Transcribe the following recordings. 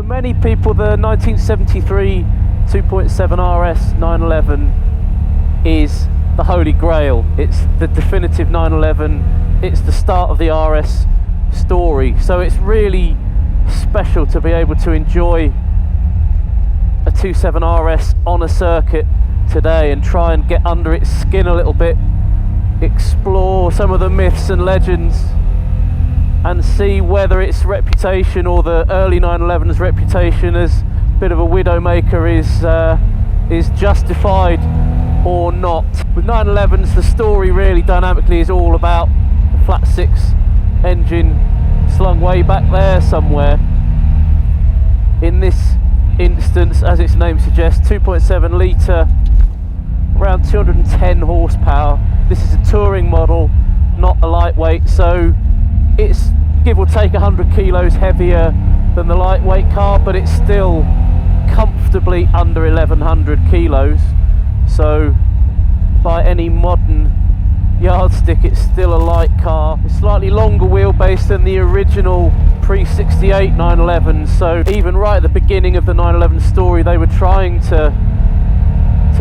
many people, the 1973 2.7 RS 911 is the holy grail. It's the definitive 911. It's the start of the RS story. So it's really special to be able to enjoy a 2.7 RS on a circuit today and try and get under its skin a little bit, explore some of the myths and legends, and see whether its reputation, or the early 911's reputation as a bit of a widowmaker, is justified or not. With 911s, the story really dynamically is all about the flat six engine slung way back there somewhere. In this instance, as its name suggests, 2.7 litre, around 210 horsepower. This is a touring model, not a lightweight, so it's give or take 100 kilos heavier than the lightweight car, but it's still comfortably under 1100 kilos. So by any modern yardstick, it's still a light car. It's slightly longer wheelbase than the original pre-68 911s, so even right at the beginning of the 911 story, they were trying to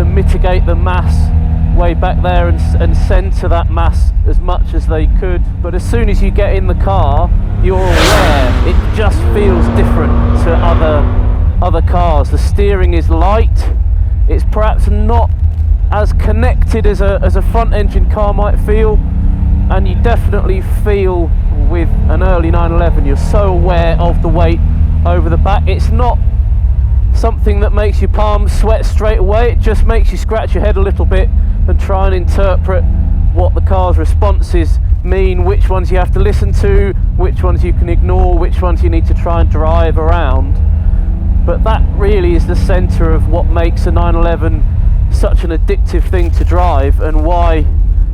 mitigate the mass way back there and centre that mass as much as they could. But as soon as you get in the car, you're aware it just feels different to other cars. The steering is light. It's perhaps not as connected as a front engine car might feel, and you definitely feel with an early 911 you're so aware of the weight over the back. It's not something that makes your palms sweat straight away, it just makes you scratch your head a little bit and try and interpret what the car's responses mean, which ones you have to listen to, which ones you can ignore, which ones you need to try and drive around. But that really is the centre of what makes a 911 such an addictive thing to drive, and why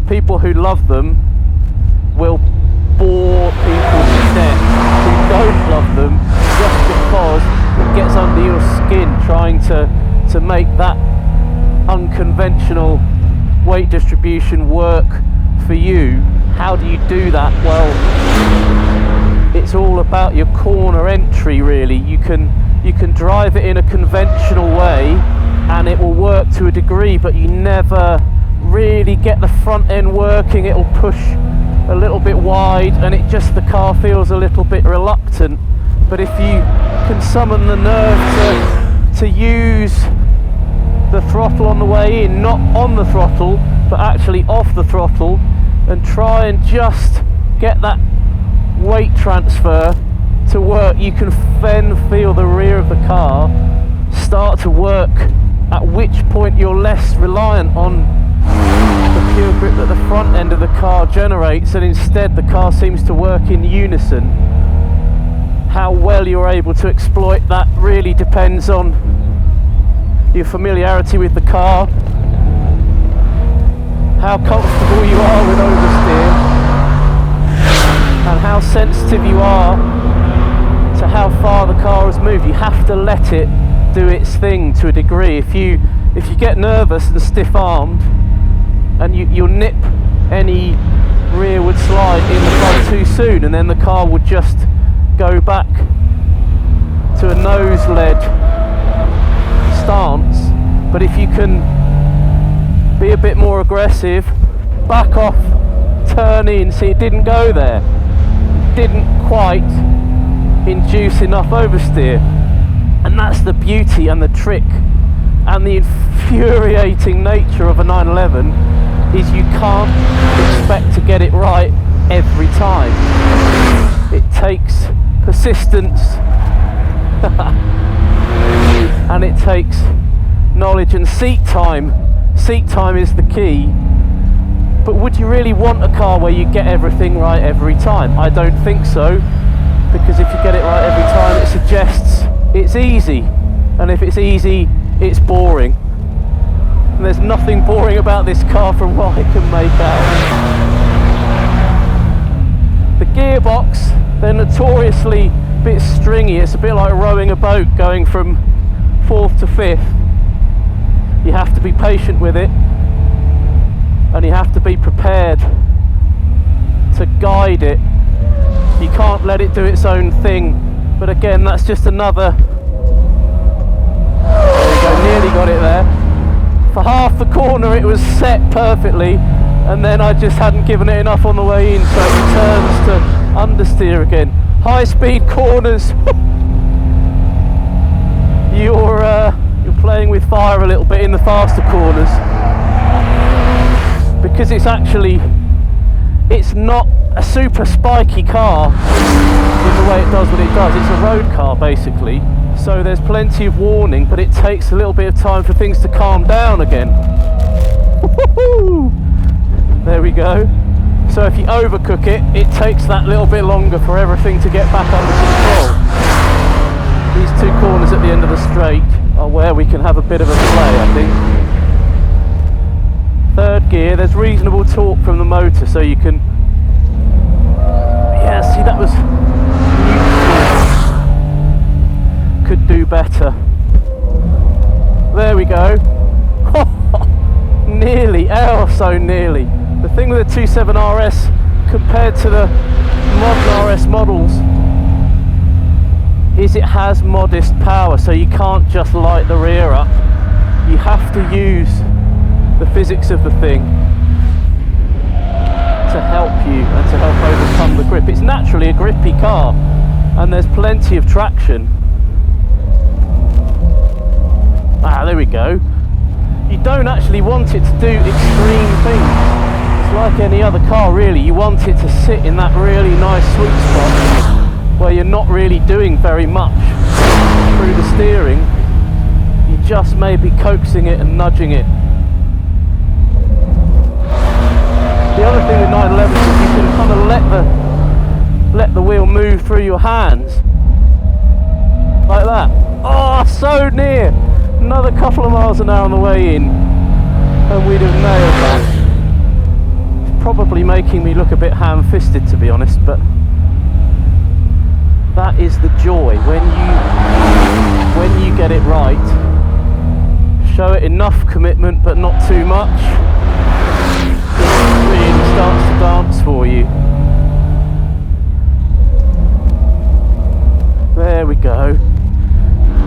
people who love them will bore people to death who don't love them, just because it gets under your skin trying to make that unconventional weight distribution work for you. How do you do that? Well, it's all about your corner entry really. You can drive it in a conventional way and it will work to a degree, but you never really get the front end working. It'll push a little bit wide and the car feels a little bit reluctant. But if you can summon the nerve to use the throttle on the way in, not on the throttle but actually off the throttle, and try and just get that weight transfer to work, you can then feel the rear of the car start to work, at which point you're less reliant on the pure grip that the front end of the car generates, and instead the car seems to work in unison. How well you're able to exploit that really depends on your familiarity with the car, how comfortable you are with oversteer, and how sensitive you are to how far the car has moved. You have to let it do its thing to a degree. If you get nervous and stiff-armed, and you'll nip any rearward slide in the front too soon, and then the car would just go back to a nose-led stance. But if you can be a bit more aggressive, back off, turn in, see it didn't go there, didn't quite induce enough oversteer. And that's the beauty and the trick and the infuriating nature of a 911, is you can't expect to get it right every time. It takes persistence and it takes knowledge and seat time. Seat time is the key. But would you really want a car where you get everything right every time? I don't think so, because if you get it right every time, it suggests it's easy, and if it's easy, it's boring. And there's nothing boring about this car from what I can make out. The gearbox, they're notoriously a bit stringy. It's a bit like rowing a boat going from 4th to 5th. You have to be patient with it, and you have to be prepared to guide it. You can't let it do its own thing. But again, that's just another nearly got it there. For half the corner it was set perfectly, and then I just hadn't given it enough on the way in, so it returns to understeer again. High speed corners. You're playing with fire a little bit in the faster corners, because it's not a super spiky car in the way it does what it does. It's a road car basically, so there's plenty of warning, but it takes a little bit of time for things to calm down again. There we go. So if you overcook it, it takes that little bit longer for everything to get back under control. These two corners at the end of the straight are where we can have a bit of a play, I think. Third gear, there's reasonable torque from the motor, so you can... Yeah, see, that was... Could do better. There we go. Nearly, oh so nearly. The thing with the 2.7 RS compared to the modern RS models is it has modest power, so you can't just light the rear up. You have to use the physics of the thing to help you and to help overcome the grip. It's naturally a grippy car, and there's plenty of traction. Ah, there we go. You don't actually want it to do extreme things. It's like any other car really. You want it to sit in that really nice sweet spot where you're not really doing very much through the steering. You just may be coaxing it and nudging it. The other thing with 911 is you can kind of let the wheel move through your hands like that. Oh, so near! Another couple of miles an hour on the way in and we'd have nailed that. It's probably making me look a bit ham-fisted, to be honest, but that is the joy when you get it right. Show it enough commitment but not too much. It really starts to dance for you. There we go.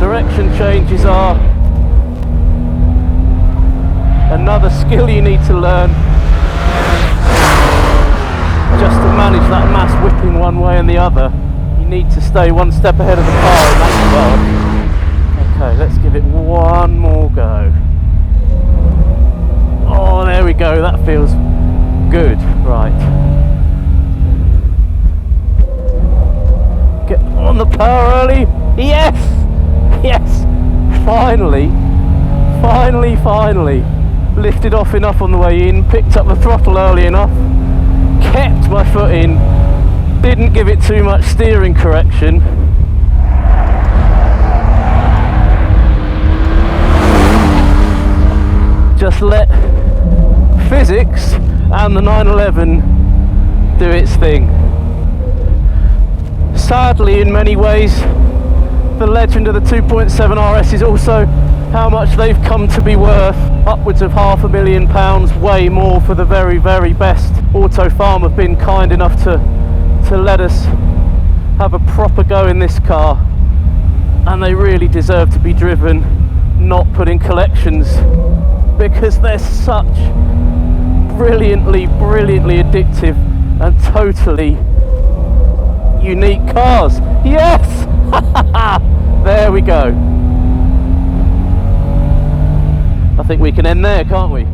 Direction changes are another skill you need to learn, just to manage that mass whipping one way and the other. You need to stay one step ahead of the car in that regard. Okay, let's give it one more go. Oh, there we go, that feels good. Right, get on the power early. Yes, yes, finally lifted off enough on the way in, picked up the throttle early enough, kept my foot in, didn't give it too much steering correction. Just let physics and the 911 do its thing. Sadly, in many ways, the legend of the 2.7 RS is also how much they've come to be worth. Upwards of £500,000, way more for the very, very best. Auto Farm have been kind enough to let us have a proper go in this car, and they really deserve to be driven, not put in collections, because they're such brilliantly addictive and totally unique cars. Yes! There we go. I think we can end there, can't we?